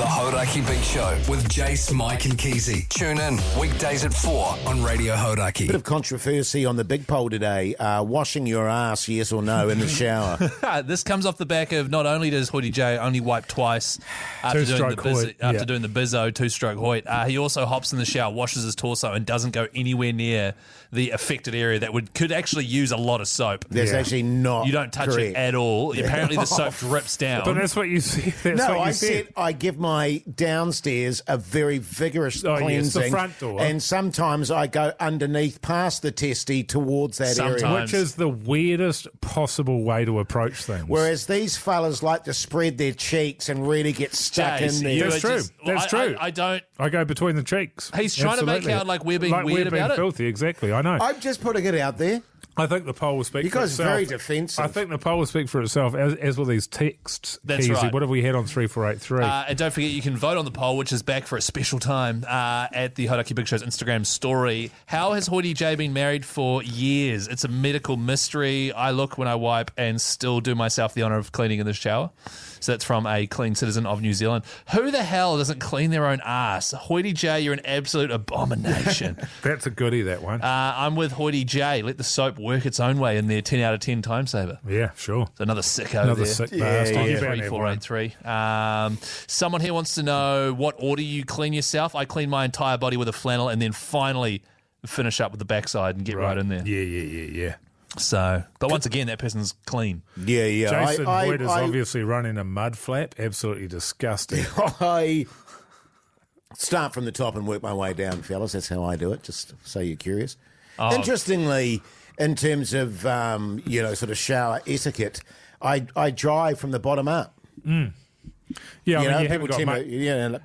The Hauraki Big Show with Jace, Mike and Keyzie. Tune in weekdays at 4 on Radio Hauraki. Bit of controversy on the big poll today. Washing your ass, yes or no, in the shower? This comes off the back of not only does Hoyte J only wipe twice after doing the Bizzo, two-stroke Hoyte, he also hops in the shower, washes his torso and doesn't go anywhere near the affected area that could actually use a lot of soap. That's actually not. You don't touch it at all. Apparently the soap drips down. But that's what you see. I said I give my downstairs a very vigorous cleansing. Yes, the front door. And sometimes I go underneath past the testy towards that area. Which is the weirdest possible way to approach things. Whereas these fellas like to spread their cheeks and really get stuck in there. That's true. That's true. I don't. I go between the cheeks. He's trying to make out like we're being weird about it. Filthy, exactly. I know. I'm just putting it out there. I think the poll will speak for itself. You guys are very defensive. I think the poll will speak for itself, as will these texts. That's Keyzie. right. What have we had on 3483? And don't forget, you can vote on the poll, which is back for a special time at the Hauraki Big Show's Instagram story. How has Hoyte J been married for years? It's a medical mystery. I look when I wipe and still do myself the honour of cleaning in the shower. So that's from a clean citizen of New Zealand. Who the hell doesn't clean their own ass? Hoyte J, you're an absolute abomination. That's a goodie, that one. I'm with Hoyte J. Let the soap work its own way in their 10 out of 10 time saver. Yeah, sure. So another sicko Another there. sick bastard. 3483. Someone here wants to know what order you clean yourself. I clean my entire body with a flannel and then finally finish up with the backside and get right in there. Yeah. So, but once again, that person's clean. Yeah. Jason Hoyte is obviously running a mud flap. Absolutely disgusting. I start from the top and work my way down, fellas. That's how I do it, just so you're curious. Interestingly, in terms of, sort of shower etiquette, I dry from the bottom up. Yeah,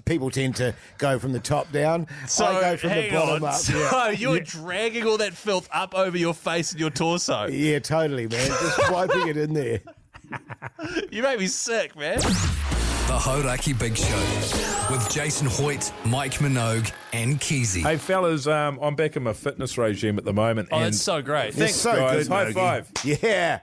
people tend to go from the top down. So I go from the bottom up. So you're dragging all that filth up over your face and your torso. Yeah, totally, man. Just wiping it in there. You make me sick, man. The Hauraki Big Show with Jason Hoyte, Mike Minogue and Keyzie. Hey, fellas, I'm back in my fitness regime at the moment. Oh, that's so great. Thanks, so guys. good, High five. Yeah.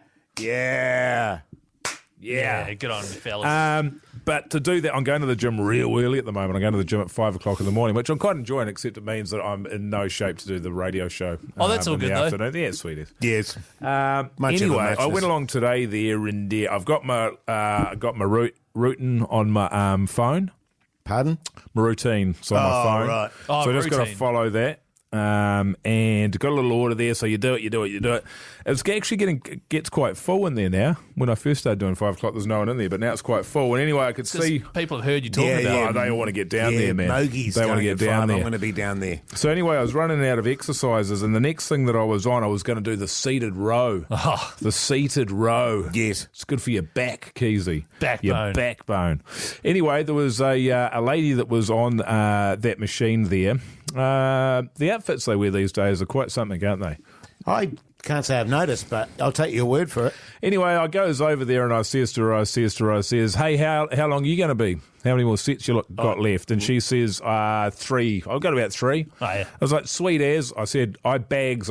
Good on you, fellas. But to do that, I'm going to the gym real early at the moment. I'm going to the gym at 5 o'clock in the morning, which I'm quite enjoying, except it means that I'm in no shape to do the radio show. Oh, that's all good, though. Afternoon. Yeah, sweet. Yes. Anyway, I went along today there, and I've got my routine on my phone. Pardon? My routine's on my phone. Right. So I just got to follow that. And got a little order there, so you do it. It's actually gets quite full in there now. When I first started doing 5 o'clock, there's no one in there, but now it's quite full. And anyway, I could see people have heard you talking about it. They all want to get down there, man. They want to get down there. I'm going to be down there. So anyway, I was running out of exercises, and the next thing that I was going to do the seated row. The seated row. Yes, it's good for your back, Keyzie. Backbone. Your backbone. Anyway, there was a lady that was on that machine there. The outfits they wear these days are quite something, aren't they? I can't say I've noticed, but I'll take your word for it. Anyway, I goes over there and I says to her, hey, how long are you going to be? How many more sets you got left? And she says, 3. I've got about 3. Oh, yeah. I was like, sweet as. I said, I'll bags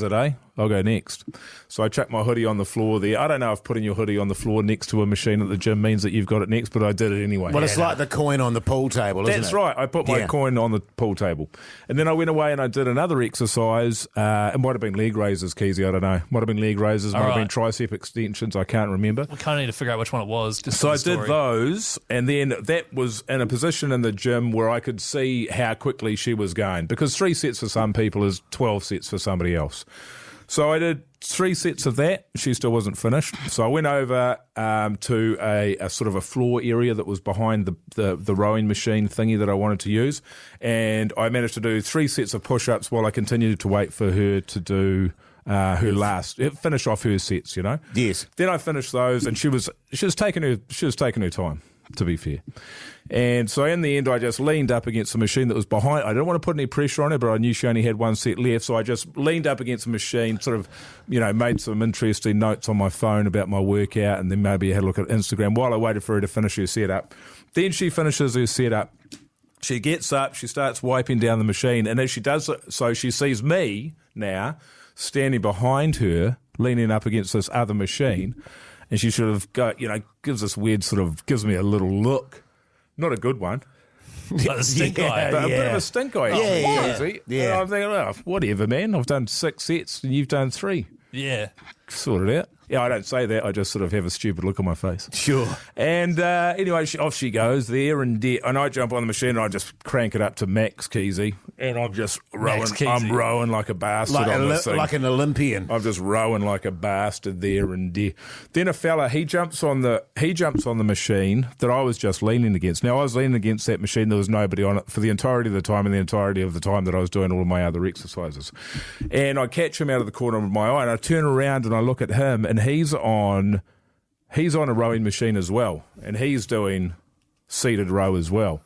it, eh? I'll go next. So I chucked my hoodie on the floor there. I don't know if putting your hoodie on the floor next to a machine at the gym means that you've got it next, but I did it anyway. Well, it's like the coin on the pool table, isn't it? That's right. I put my coin on the pool table. And then I went away and I did another exercise. It might have been leg raises, Keyzie, I don't know. Might have been leg raises, might have been tricep extensions, I can't remember. We kind of need to figure out which one it was. So I did those, and then that was in a position in the gym where I could see how quickly she was going, because 3 sets for some people is 12 sets for somebody else. So I did 3 sets of that. She still wasn't finished. So I went over to a sort of a floor area that was behind the rowing machine thingy that I wanted to use. And I managed to do 3 sets of push-ups while I continued to wait for her to do finish off her sets, you know? Yes. Then I finished those, and she was taking her time, to be fair. And so in the end, I just leaned up against the machine that was behind. I didn't want to put any pressure on her, but I knew she only had 1 set left. So I just leaned up against the machine, sort of, made some interesting notes on my phone about my workout, and then maybe had a look at Instagram while I waited for her to finish her setup. Then she finishes her setup. She gets up, she starts wiping down the machine, and as she does so, she sees me now standing behind her, leaning up against this other machine, and she sort of gives this weird gives me a little look. Not a good one. Like the stink eye. But a bit of a stink eye. Yeah. And I'm thinking, oh, whatever, man. I've done 6 sets and you've done 3. Yeah. Sort it out. Yeah, I don't say that. I just sort of have a stupid look on my face. Sure. And anyway, off she goes there, and I jump on the machine and I just crank it up to max Keyzie, and I'm just rowing. I'm rowing like a bastard on this thing. Like an Olympian. I'm just rowing like a bastard there and there. Then a fella, he jumps on the machine that I was just leaning against. Now I was leaning against that machine. There was nobody on it for the entirety of the time, and the entirety of the time that I was doing all of my other exercises. And I catch him out of the corner of my eye, and I turn around and I look at him, and he's on a rowing machine as well, and he's doing seated row as well.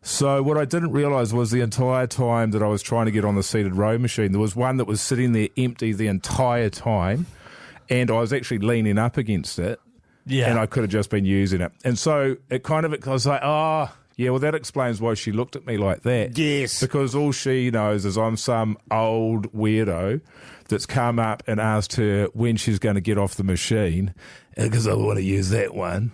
So what I didn't realise was the entire time that I was trying to get on the seated row machine, there was one that was sitting there empty the entire time, and I was actually leaning up against it, and I could have just been using it. And so I was like, yeah, well, that explains why she looked at me like that. Yes. Because all she knows is I'm some old weirdo that's come up and asked her when she's going to get off the machine, because I want to use that one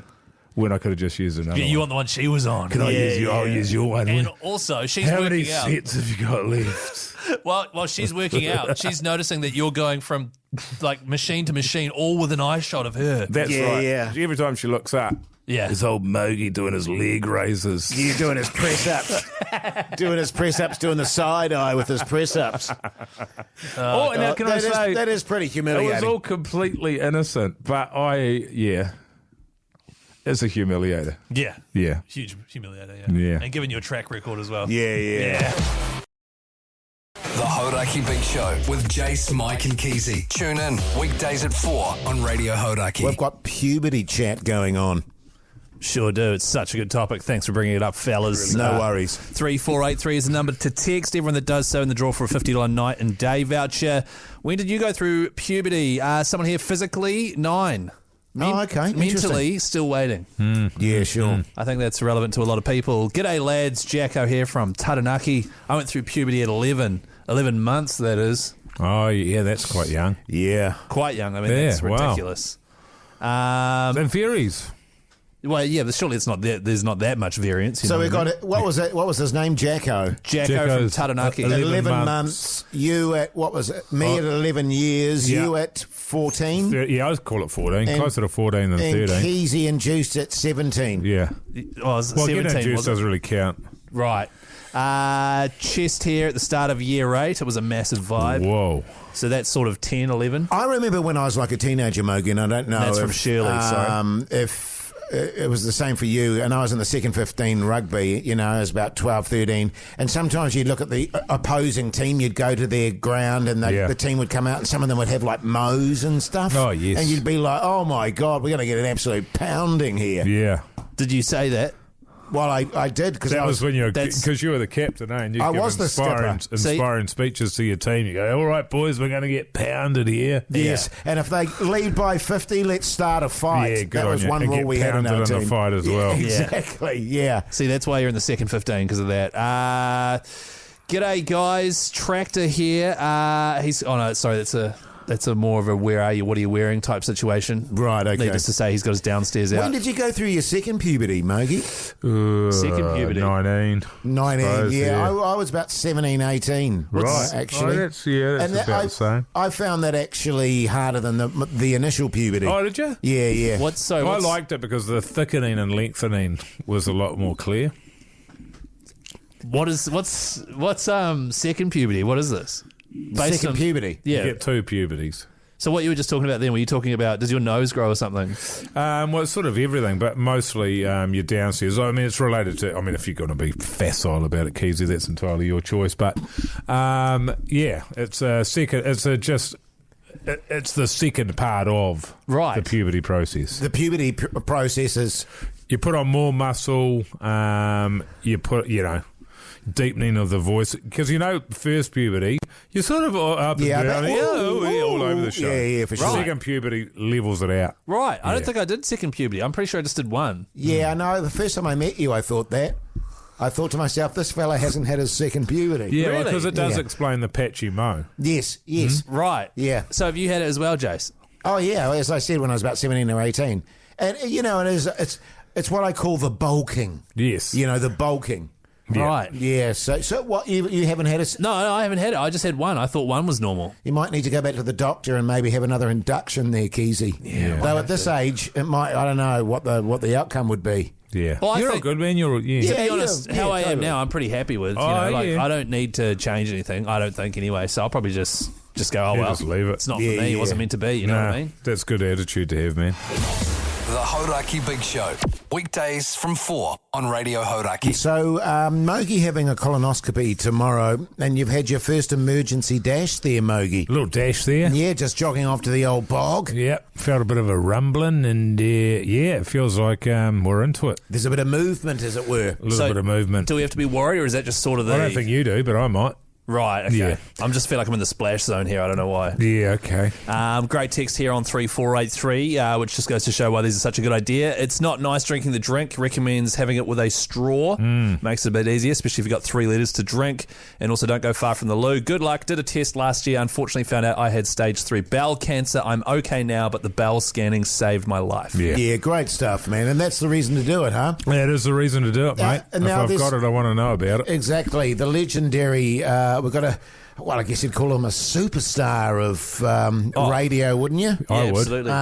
when I could have just used another one. You want the one she was on. Can I use you? I'll use your one. And also, she's How working many out. sets have you got left? While she's working out, she's noticing that you're going from like machine to machine, all with an eye shot of her. That's right. Yeah. Every time she looks up, this old Mogi doing his leg raises. You're doing his press-ups. doing the side eye with his press-ups. Now can I say... That is pretty humiliating. It was all completely innocent, but it's a humiliator. Yeah. Yeah. Huge humiliator, Yeah. And giving you a track record as well. Yeah. The Hauraki Big Show with Jace, Mike and Keyzie. Tune in weekdays at 4 on Radio Hauraki. We've got puberty chat going on. Sure do. It's such a good topic. Thanks for bringing it up, fellas. No worries. 3483 is the number to text. Everyone that does so in the draw for a $50 night and day voucher. When did you go through puberty? Someone here physically, 9. Okay. Mentally, still waiting. Yeah, sure. I think that's relevant to a lot of people. G'day, lads. Jacko here from Taranaki. I went through puberty at 11 months, that is. Oh, yeah, that's quite young. Yeah. Quite young. I mean, that's ridiculous. And varies. Well, yeah, but surely it's not there's not that much variance. So we got it. What was it? What was his name? Jacko. Jacko from Taranaki. 11 months. You at, what was it? Me at 11 years. You at 14. Yeah, I would call it 14. Closer to 14 than 13. And Keyzie induced at 17. Yeah. Well, 17, getting induced doesn't really count. Right. Chest hair at the start of year 8. It was a massive vibe. Whoa. So that's sort of 10, 11. I remember when I was like a teenager, Mogi, and I don't know That's from Shirley, sorry. If it was the same for you, and I was in the second 15 rugby, I was about 12, 13, and sometimes you'd look at the opposing team, you'd go to their ground, and the team would come out, and some of them would have like mows and stuff. Oh, yes. And you'd be like, oh my God, we're going to get an absolute pounding here. Yeah. Did you say that? Well, I did, because that was when because you were the captain, and you I give was the inspiring speeches to your team. You go, all right, boys, we're going to get pounded here. Yes, and if they lead by 50, let's start a fight. Yeah, good that was one rule we had in our team. The fight as well. Exactly. Yeah. See, that's why you're in the second 15 because of that. G'day, guys. Tractor here. That's a more of a where are you, what are you wearing type situation. Right, okay. Needless to say, he's got his downstairs out. When did you go through your second puberty, Mogi? Second puberty? 19. 19, yeah. I was about 17, 18. Right. Actually. That's about the same. I found that actually harder than the initial puberty. Oh, did you? Yeah. I liked it because the thickening and lengthening was a lot more clear. What's second puberty? What is this? Second puberty? Yeah. You get 2 puberties. So what you were just talking about then, were you talking about, does your nose grow or something? Well, it's sort of everything, but mostly your downstairs. I mean, it's related to, if you're going to be facile about it, Keyzie, that's entirely your choice. But, it's a second, it's the second part of the puberty process. The puberty process is... You put on more muscle, you put, deepening of the voice, because first puberty you're sort of up and down, all over the show. Yeah, for sure. Second puberty levels it out. Right. I don't think I did second puberty. I'm pretty sure I just did one. Yeah, I know. The first time I met you, I thought that. I thought to myself, this fella hasn't had his second puberty. Yeah, really? because it does explain the patchy mo. Yes. Right. Yeah. So have you had it as well, Jace? Oh yeah, as I said, when I was about 17 or 18, and it is. It's what I call the bulking. Yes. You know, the bulking. Yeah. Right. Yeah, so what, you haven't had a... No, I haven't had it. I just had one. I thought one was normal. You might need to go back to the doctor and maybe have another induction there, Keyzie. Yeah. Though at this age, it might, I don't know what the outcome would be. Yeah. Well, You're all good, man. You're To be honest, how I am totally. now, I'm pretty happy with. Yeah. I don't need to change anything. I don't think anyway. So I'll probably just go. Oh well, just leave it. It's not for me. It wasn't meant to be. You know what I mean? That's good attitude to have, man. The Hauraki Big Show. Weekdays from 4 on Radio Hauraki. So, Mogi having a colonoscopy tomorrow, and you've had your first emergency dash there, Mogi. A little dash there. Yeah, just jogging off to the old bog. Yeah, felt a bit of a rumbling, and it feels like we're into it. There's a bit of movement, as it were. A little bit of movement. Do we have to be worried, or is that just sort of the? I don't think you do, but I might. Right, okay. Yeah. I just feel like I'm in the splash zone here. I don't know why. Yeah, okay. Great text here on 3483, which just goes to show why these are such a good idea. It's not nice drinking the drink. Recommends having it with a straw. Makes it a bit easier, especially if you've got 3 litres to drink. And also don't go far from the loo. Good luck. Did a test last year. Unfortunately found out I had stage 3 bowel cancer. I'm okay now, but the bowel scanning saved my life. Yeah, great stuff, man. And that's the reason to do it, huh? That is the reason to do it, mate. and If now I've got it, I want to know about it. Exactly. The legendary, we've got I guess you'd call him a superstar of radio, wouldn't you? Yeah, I would. absolutely.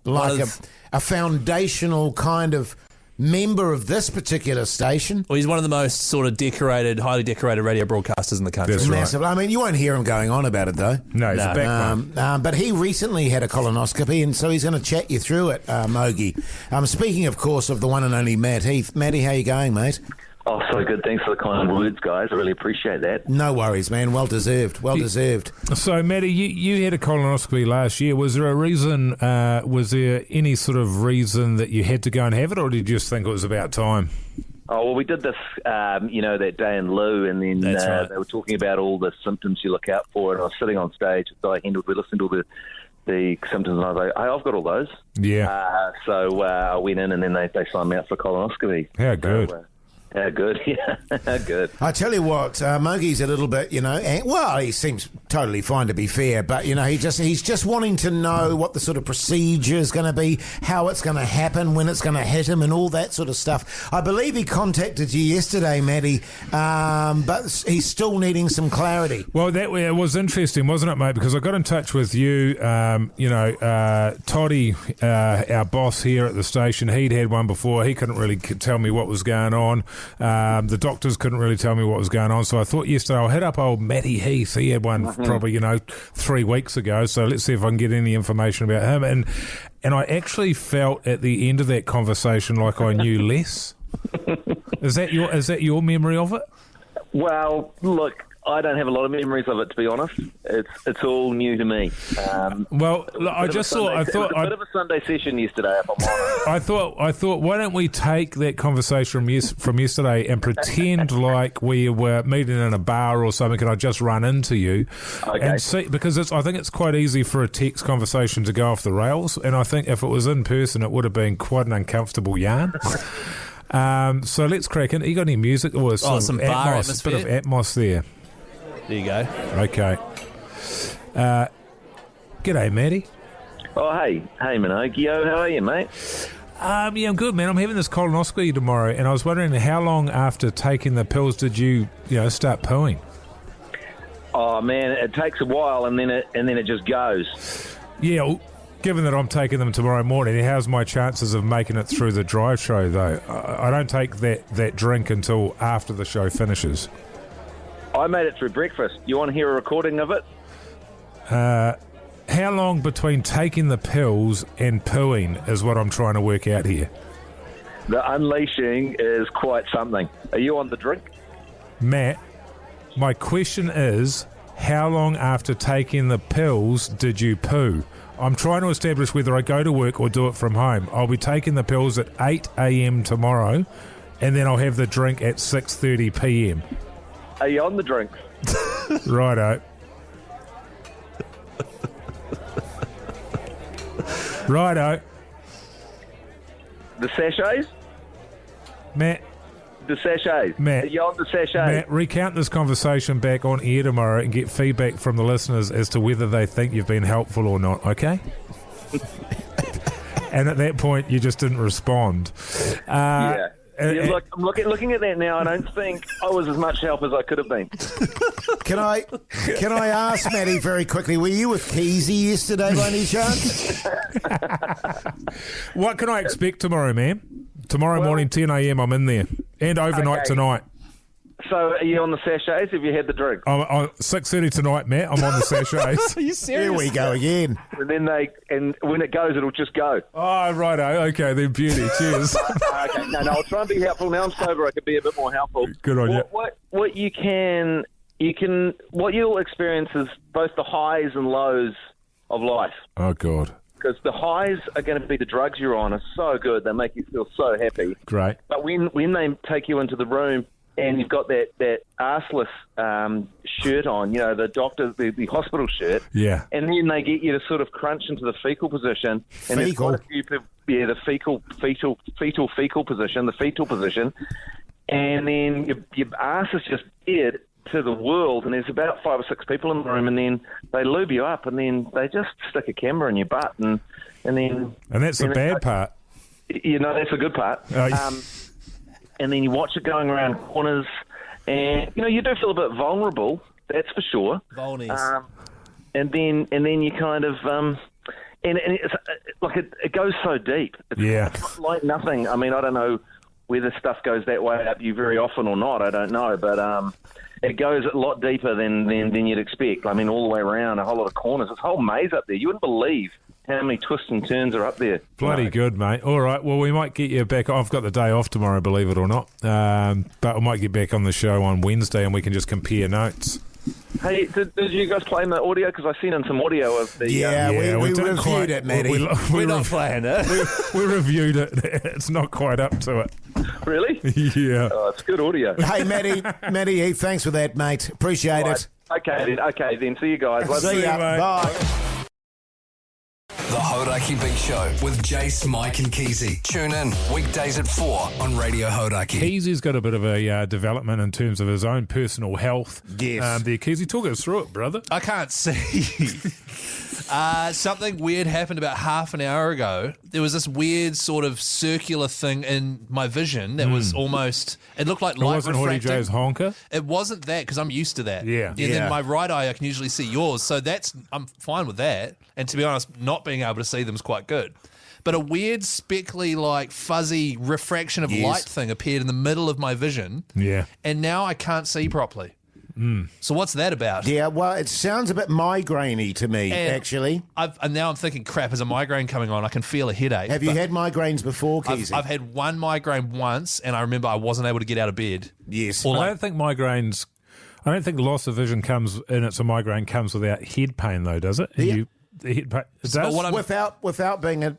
Like a foundational kind of member of this particular station. Well, he's one of the most sort of highly decorated radio broadcasters in the country. That's right. Massive. I mean, you won't hear him going on about it, though. No, he's a backbone. But he recently had a colonoscopy, and so he's going to chat you through it, Mogi. Speaking, of course, of the one and only Matt Heath. Matty, how you going, mate? Oh, so good. Thanks for the kind words, guys. I really appreciate that. No worries, man. Well deserved. Well deserved. So, Matty, you had a colonoscopy last year. Was there a reason, was there any sort of reason that you had to go and have it, or did you just think it was about time? Oh, well, we did this, that day in Lou, and then right. they were talking about all the symptoms you look out for, and I was sitting on stage, so we listened to all the symptoms, and I was like, hey, I've got all those. Yeah. So I went in, and then they signed me up for colonoscopy. How good. How good, yeah, how good. I tell you what, Mogi's a little bit, he seems totally fine to be fair, but, he's just wanting to know what the sort of procedure is going to be, how it's going to happen, when it's going to hit him, and all that sort of stuff. I believe he contacted you yesterday, Matty, but he's still needing some clarity. Well, it was interesting, wasn't it, mate? Because I got in touch with you, Toddy, our boss here at the station. He'd had one before. He couldn't really tell me what was going on. The doctors couldn't really tell me what was going on, so I thought yesterday I'll hit up old Matty Heath. He had one probably 3 weeks ago, so let's see if I can get any information about him. And I actually felt at the end of that conversation like I knew less. Is that your memory of it? Well, look, I don't have a lot of memories of it, to be honest. It's all new to me. Well, I just thought... It was a bit of a Sunday session yesterday, if I'm honest. I thought, why don't we take that conversation from yesterday and pretend like we were meeting in a bar or something, and I just run into you and see, because I think it's quite easy for a text conversation to go off the rails, and I think if it was in person, it would have been quite an uncomfortable yarn. So let's crack in. You got any music or some bar atmosphere? A bit of atmos there. There you go. Okay. G'day, Matty. Oh, hey, Minogue. Yo, how are you, mate? Yeah, I'm good, man. I'm having this colonoscopy tomorrow, and I was wondering how long after taking the pills did you start pooing? Oh man, it takes a while, and then it just goes. Yeah. Well, given that I'm taking them tomorrow morning, how's my chances of making it through the drive show, though? I don't take that drink until after the show finishes. I made it through breakfast. You want to hear a recording of it? How long between taking the pills and pooing is what I'm trying to work out here. The unleashing is quite something. Are you on the drink? Matt, my question is, how long after taking the pills did you poo? I'm trying to establish whether I go to work or do it from home. I'll be taking the pills at 8 a.m. tomorrow, and then I'll have the drink at 6:30 p.m. Are you on the drink? Righto. Righto. The sachets? Matt. The sachets. Matt. Are you on the sachets? Matt, recount this conversation back on air tomorrow and get feedback from the listeners as to whether they think you've been helpful or not, okay? And at that point, you just didn't respond. Yeah, look, I'm looking at that now. I don't think I was as much help as I could have been. Can I ask, Matty, very quickly, were you with Keyzie yesterday by any chance? What can I expect tomorrow, man? Tomorrow morning, 10 a.m, I'm in there. And overnight tonight. So are you on the sachets? Have you had the drink? I'm 6:30 tonight, Matt. I'm on the sachets. Are you serious? Here we go again. And when it goes, it'll just go. Oh, righto. Okay, then beauty. Cheers. Okay, no, I'll try and be helpful. Now I'm sober, I can be a bit more helpful. Good on you. What you'll experience is both the highs and lows of life. Oh, God. Because the highs are going to be the drugs you're on are so good, they make you feel so happy. Great. But when they take you into the room and you've got that arseless shirt on, you know, the doctor, the hospital shirt. Yeah. And then they get you to sort of crunch into the fecal position. And there's quite a few people, the fetal position, the fetal position. And then your ass is just dead to the world, and there's about 5 or 6 people in the room, and then they lube you up, and then they just stick a camera in your butt, and that's the bad part. You know, that's the good part. And then you watch it going around corners, and you know you do feel a bit vulnerable. That's for sure. Vulnies. And then you kind of and it's like it goes so deep. It's like nothing. I mean, I don't know whether stuff goes that way up you very often or not. I don't know, but it goes a lot deeper than you'd expect. I mean, all the way around, a whole lot of corners. This whole maze up there. You wouldn't believe how many twists and turns are up there. Bloody good, mate. All right, well, we might get you back. I've got the day off tomorrow, believe it or not. But I might get back on the show on Wednesday and we can just compare notes. Hey, did you guys play in the audio? Because I've seen in some audio of the... we reviewed it, Matty. We're not playing it. We reviewed it. It's not quite up to it. Really? Yeah. Oh, it's good audio. Hey, Matty, thanks for that, mate. Appreciate it. Okay, then. See you guys. See ya. Bye. The Hauraki Big Show with Jace, Mike and Keyzie. Tune in weekdays at 4 on Radio Hauraki. Keysie's got a bit of a development in terms of his own personal health. Yes. There, Keyzie, talk us through it, brother. I can't see. Something weird happened about half an hour ago. There was this weird sort of circular thing in my vision that was almost... It looked like light refracting. It wasn't Hoyte J's honker? It wasn't that, because I'm used to that. Yeah. And then my right eye, I can usually see yours. So I'm fine with that. And to be honest, not being able to see them is quite good. But a weird, speckly, like fuzzy refraction of light thing appeared in the middle of my vision. Yeah. And now I can't see properly. So what's that about? Yeah, well, it sounds a bit migraine-y to me, actually. And now I'm thinking, crap, is a migraine coming on? I can feel a headache. Have you had migraines before, Keyzie? I've had one migraine once, and I remember I wasn't able to get out of bed. Yes. I don't think loss of vision comes, and it's a migraine, comes without head pain, though, does it? Yeah. It does? Without being an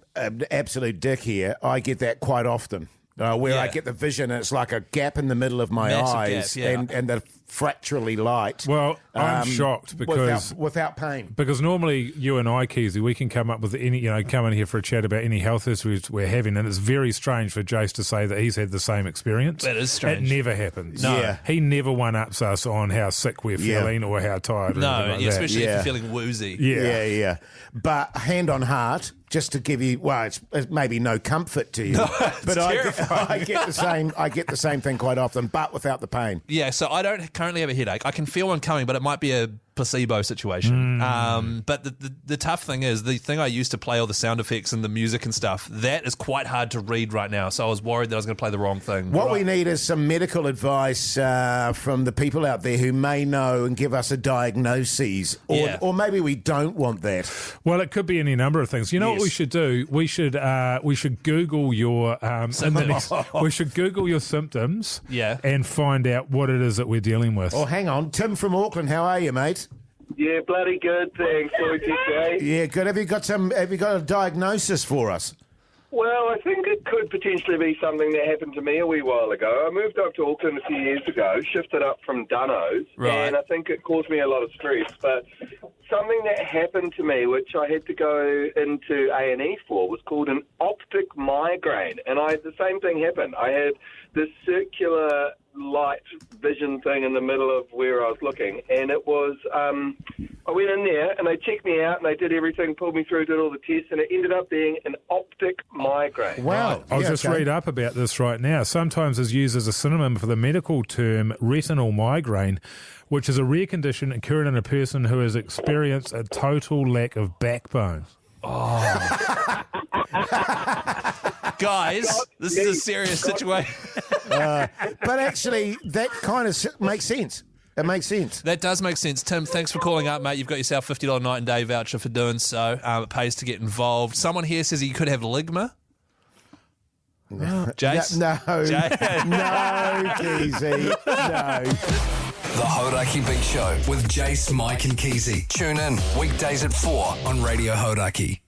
absolute dick here, I get that quite often. I get the vision and it's like a gap in the middle of my eyes and they're fracturally light. Well, I'm shocked because... Without pain. Because normally you and I, Keyzie, we can come up with come in here for a chat about any health issues we're having, and it's very strange for Jace to say that he's had the same experience. That is strange. It never happens. No. Yeah. He never one-ups us on how sick we're feeling or how tired. Especially if you're feeling woozy. Yeah. But hand on heart, just to give you, it's maybe no comfort to you, but I get the same thing quite often, but without the pain. Yeah, so I don't currently have a headache. I can feel one coming, but it might be a placebo situation. But the tough thing is, the thing I used to play all the sound effects and the music and stuff, that is quite hard to read right now. So I was worried that I was going to play the wrong thing. What we need is some medical advice from the people out there who may know and give us a diagnosis, or maybe we don't want that. Well, it could be any number of things. You know what we should do? We should Google your we should Google your symptoms, and find out what it is that we're dealing with. Oh, hang on, Tim from Auckland, how are you, mate? Yeah, bloody good, thanks, Jay. Yeah, good. Have you got a diagnosis for us? Well, I think it could potentially be something that happened to me a wee while ago. I moved up to Auckland a few years ago, shifted up from Dunno's, and I think it caused me a lot of stress. But something that happened to me, which I had to go into A&E for, was called an optic migraine. And the same thing happened. I had this circular light vision thing in the middle of where I was looking, and it was I went in there and they checked me out and they did everything, pulled me through, did all the tests, and it ended up being an optic migraine. Wow. I'll just read up about this right now. Sometimes is used as a synonym for the medical term retinal migraine, which is a rare condition occurring in a person who has experienced a total lack of backbone. Oh. Guys, this is a serious situation. But actually, that kind of makes sense. It makes sense. That does make sense. Tim, thanks for calling up, mate. You've got yourself $50 night and day voucher for doing so. It pays to get involved. Someone here says you could have ligma. Jace? No, Keyzie, no. The Hauraki Big Show with Jace, Mike and Keyzie. Tune in weekdays at 4 on Radio Hauraki.